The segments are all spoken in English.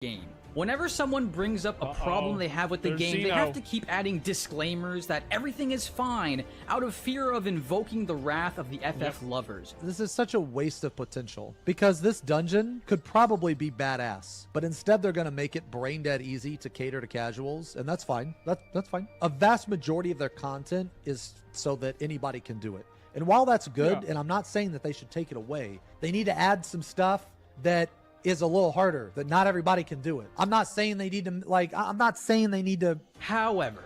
game. Whenever someone brings up a problem they have with the game, they have to keep adding disclaimers that everything is fine out of fear of invoking the wrath of the FF lovers. This is such a waste of potential because this dungeon could probably be badass, but instead they're going to make it brain dead easy to cater to casuals, and that's fine. That's fine. A vast majority of their content is so that anybody can do it. And while that's good, and I'm not saying that they should take it away, they need to add some stuff that is a little harder, that not everybody can do it. I'm not saying they need to, However,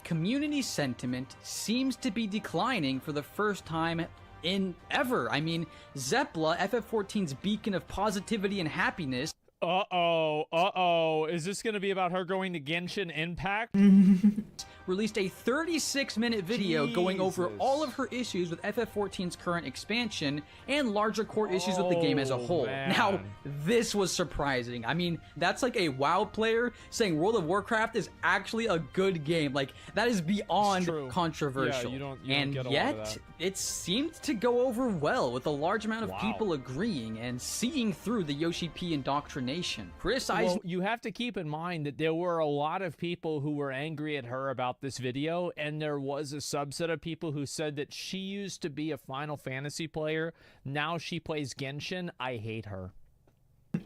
community sentiment seems to be declining for the first time in ever. I mean, Zepla, FF14's beacon of positivity and happiness, Is this gonna be about her going to Genshin Impact? released a 36-minute video going over all of her issues with FF14's current expansion and larger core issues with the game as a whole. Man. Now, this was surprising. I mean, that's like a WoW player saying World of Warcraft is actually a good game. Like, that is beyond controversial. Yeah, you don't and get a lot of yet, that. it seemed to go over well, with a large amount of people agreeing and seeing through the Yoshi P indoctrination. Well, you have to keep in mind that there were a lot of people who were angry at her about this video, and there was a subset of people who said that she used to be a Final Fantasy player, now she plays Genshin. I hate her.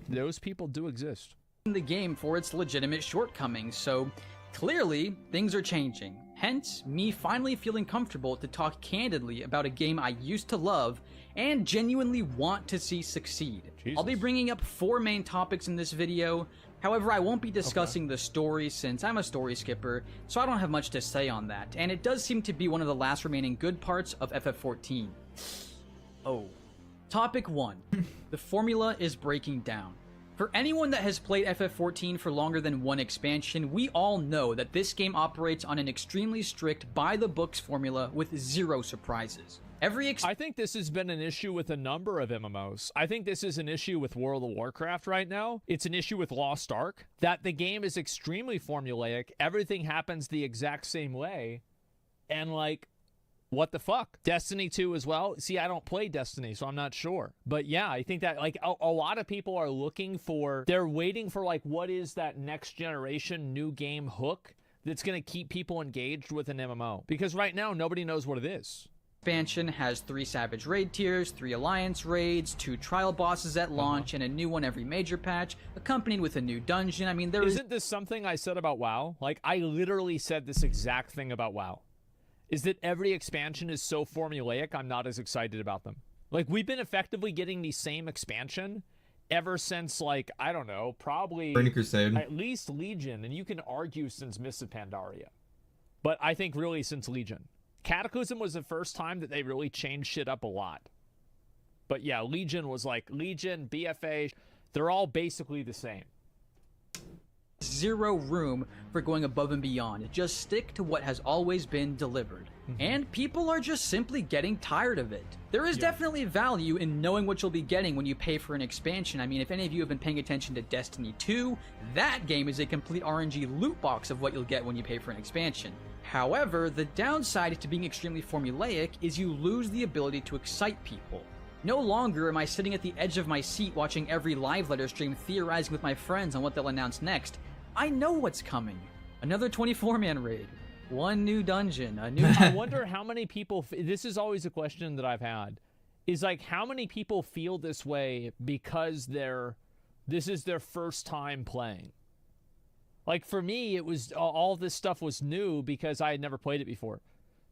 Those people do exist. The game for its legitimate shortcomings, so clearly things are changing. Hence, me finally feeling comfortable to talk candidly about a game I used to love and genuinely want to see succeed. I'll be bringing up 4 main topics in this video. However, I won't be discussing the story since I'm a story skipper, so I don't have much to say on that, and it does seem to be one of the last remaining good parts of FF14. Topic 1. The formula is breaking down. For anyone that has played FF14 for longer than one expansion, we all know that this game operates on an extremely strict by-the-books formula with 0 surprises. I think this has been an issue with a number of MMOs. I think this is an issue with World of Warcraft right now. It's an issue with Lost Ark, that the game is extremely formulaic. Everything happens the exact same way. And like, what the fuck? Destiny 2 as well? See, I don't play Destiny, so I'm not sure. But yeah, I think that like a lot of people are looking for, they're waiting for like, what is that next generation new game hook that's going to keep people engaged with an MMO? Because right now, nobody knows what it is. Expansion has 3 Savage Raid tiers, 3 Alliance raids, 2 trial bosses at launch, and a new one every major patch, accompanied with a new dungeon. I mean, Isn't this something I said about WoW? Like, I literally said this exact thing about WoW. Is that every expansion is so formulaic, I'm not as excited about them. Like, we've been effectively getting the same expansion ever since, like, I don't know, probably Burning Crusade. At least Legion, and you can argue since Mists of Pandaria. But I think really since Legion. Cataclysm was the first time that they really changed shit up a lot. But yeah, Legion was like, Legion, BFA, they're all basically the same. 0 room for going above and beyond. Just stick to what has always been delivered. And people are just simply getting tired of it. There is definitely value in knowing what you'll be getting when you pay for an expansion. I mean, if any of you have been paying attention to Destiny 2, that game is a complete RNG loot box of what you'll get when you pay for an expansion. However, the downside to being extremely formulaic is you lose the ability to excite people. No longer am I sitting at the edge of my seat watching every live letter stream theorizing with my friends on what they'll announce next. I know what's coming. Another 24-man raid. 1 new dungeon. A new... I wonder how many people... This is always a question that I've had. Is like, how many people feel this way because this is their first time playing? Like, for me, it was... all this stuff was new because I had never played it before.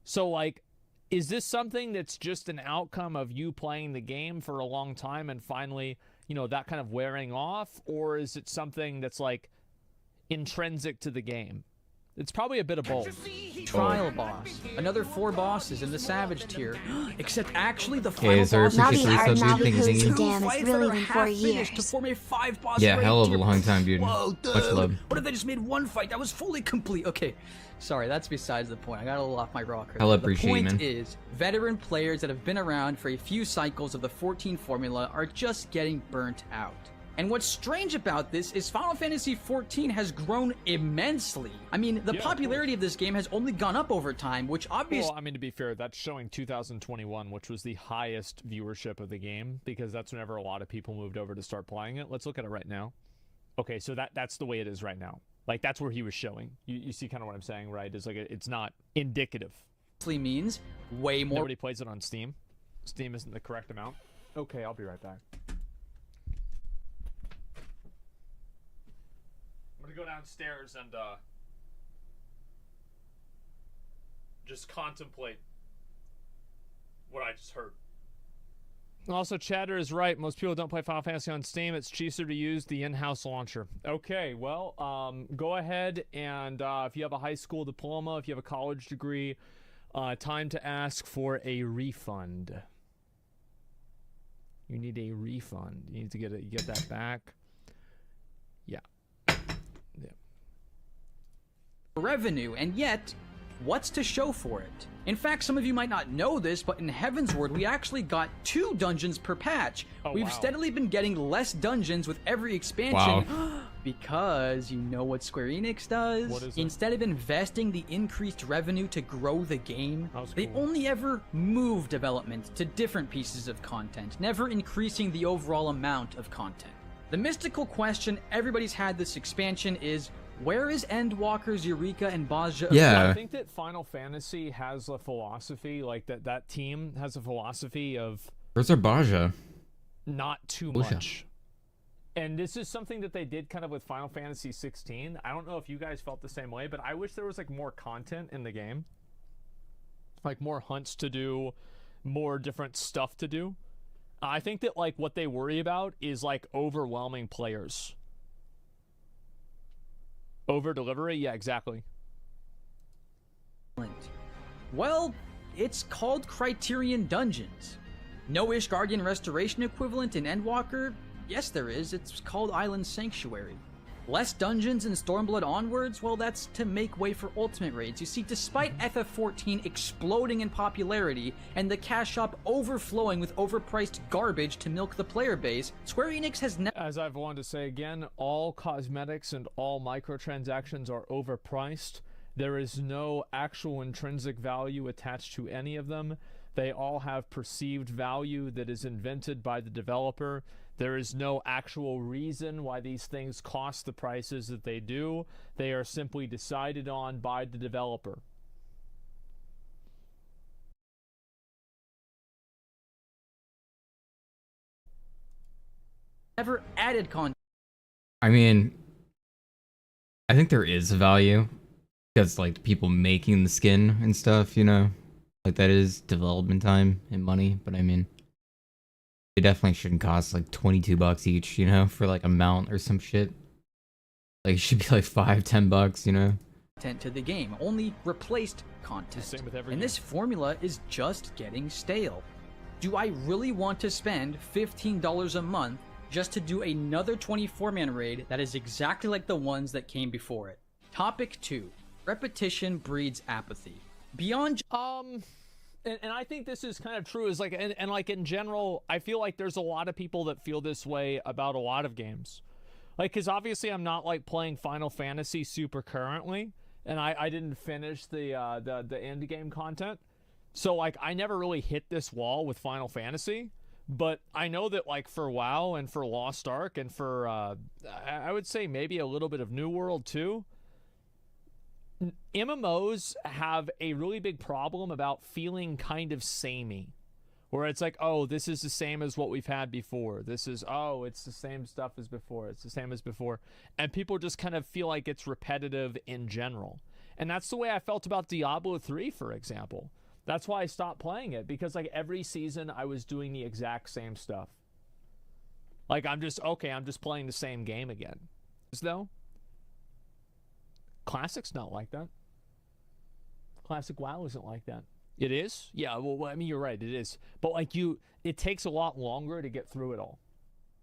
So, like, is this something that's just an outcome of you playing the game for a long time and finally, you know, that kind of wearing off? Or is it something that's, like, intrinsic to the game? It's probably a bit of both. Trial boss. Another 4 bosses in the Savage tier. Except actually the final is there a boss particular is subgroup thing two thinking? fights that are half finished to form a 5-boss Yeah, raid hell of a tier. long time, dude. Whoa, Much love. What if they just made 1 fight that was fully complete? Okay, sorry, that's besides the point. I got a little off my rocker. Hell appreciate The it, point man. is, veteran players that have been around for a few cycles of the 14 formula are just getting burnt out. And what's strange about this is Final Fantasy XIV has grown immensely. I mean, the popularity of this game has only gone up over time, which obviously... Well, I mean, to be fair, that's showing 2021, which was the highest viewership of the game, because that's whenever a lot of people moved over to start playing it. Let's look at it right now. Okay, so that's the way it is right now. Like, that's where he was showing. You see kind of what I'm saying, right? It's like it's not indicative. Means way more. Nobody plays it on Steam. Steam isn't the correct amount. Okay, I'll be right back. I'm gonna go downstairs and just contemplate what I just heard. Also, Chatter is right. Most people don't play Final Fantasy on Steam. It's cheaper to use the in-house launcher. Okay, well, go ahead and if you have a high school diploma, if you have a college degree, time to ask for a refund. You need a refund. You need to get that back. Yeah. Revenue, and yet, what's to show for it? In fact, some of you might not know this, but in Heavensward, we actually got 2 dungeons per patch. We've steadily been getting less dungeons with every expansion. Because you know what Square Enix does? What is it? Instead of investing the increased revenue to grow the game, they only ever move development to different pieces of content, never increasing the overall amount of content. The mystical question everybody's had this expansion is, where is Endwalker's Eureka and Baja? I think that Final Fantasy has a philosophy, like that team has a philosophy of... Where's our Baja? Not too much. And this is something that they did kind of with Final Fantasy 16. I don't know if you guys felt the same way, but I wish there was like more content in the game. Like more hunts to do, more different stuff to do. I think that like what they worry about is like overwhelming players. Over delivery? Yeah, exactly. Well, it's called Criterion Dungeons. No Ishgardian Restoration equivalent in Endwalker? Yes, there is. It's called Island Sanctuary. Less dungeons in Stormblood onwards? Well, that's to make way for ultimate raids. You see, despite FF14 exploding in popularity and the cash shop overflowing with overpriced garbage to milk the player base, Square Enix has never... As I've wanted to say again, all cosmetics and all microtransactions are overpriced. There is no actual intrinsic value attached to any of them. They all have perceived value that is invented by the developer. There is no actual reason why these things cost the prices that they do. They are simply decided on by the developer. Never added content. I mean, I think there is value because like people making the skin and stuff, you know, like that is development time and money. But I mean, they definitely shouldn't cost like $22 each, you know, for like a mount or some shit. Like it should be like $5-10, you know. Content to the game, only replaced content. Same with every and game. this formula is just getting stale. Do I really want to spend $15 a month just to do another 24-man raid that is exactly like the ones that came before it? Topic 2. Repetition breeds apathy. Beyond... And I think this is kind of true, is like, and like in general, I feel like there's a lot of people that feel this way about a lot of games. Like, because obviously I'm not like playing Final Fantasy super currently, and I didn't finish the end game content. So like I never really hit this wall with Final Fantasy, but I know that like for WoW and for Lost Ark and for I would say maybe a little bit of New World too, MMOs have a really big problem about feeling kind of samey, where it's like, oh, this is the same as what we've had before. This is, oh, it's the same stuff as before. It's the same as before. And people just kind of feel like it's repetitive in general. And that's the way I felt about Diablo 3, for example. That's why I stopped playing it, because like every season I was doing the exact same stuff. Like I'm just playing the same game again. Though Classic's not like that. Classic WoW isn't like that. It is? Yeah, well, I mean, you're right, it is. But like it takes a lot longer to get through it all.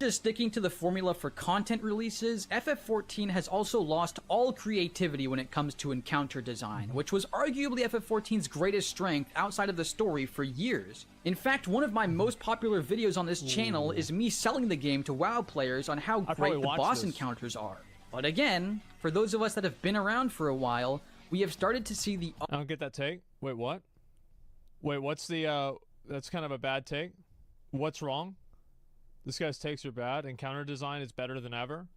Just sticking to the formula for content releases, FF14 has also lost all creativity when it comes to encounter design, which was arguably FF14's greatest strength outside of the story for years. In fact, one of my most popular videos on this channel is me selling the game to WoW players on how great the boss encounters are. But again, for those of us that have been around for a while, we have started to see the... I don't get that take. Wait, what? Wait, what's the, that's kind of a bad take. What's wrong? This guy's takes are bad. Encounter design is better than ever.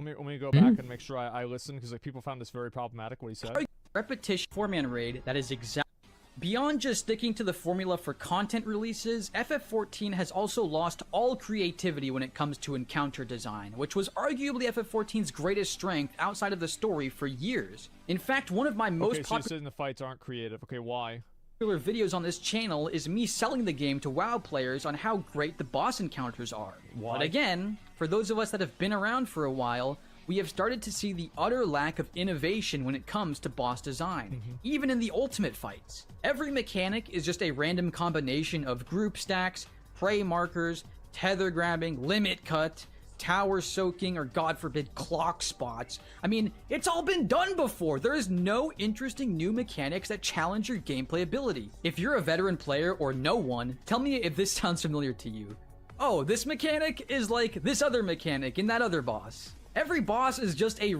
Let me go back and make sure I listen, because like people found this very problematic, what he said. Repetition 4-man raid that is exact. Beyond just sticking to the formula for content releases, FF14 has also lost all creativity when it comes to encounter design, which was arguably FF14's greatest strength outside of the story for years. In fact, one of my most so you're saying the fights aren't creative. Okay, why? popular videos on this channel is me selling the game to WoW players on how great the boss encounters are. Why? But again, for those of us that have been around for a while, we have started to see the utter lack of innovation when it comes to boss design, even in the ultimate fights. Every mechanic is just a random combination of group stacks, prey markers, tether grabbing, limit cut, tower soaking, or god forbid clock spots. I mean, it's all been done before. There is no interesting new mechanics that challenge your gameplay ability. If you're a veteran player or no one, tell me if this sounds familiar to you. Oh, this mechanic is like this other mechanic in that other boss. Every boss is just a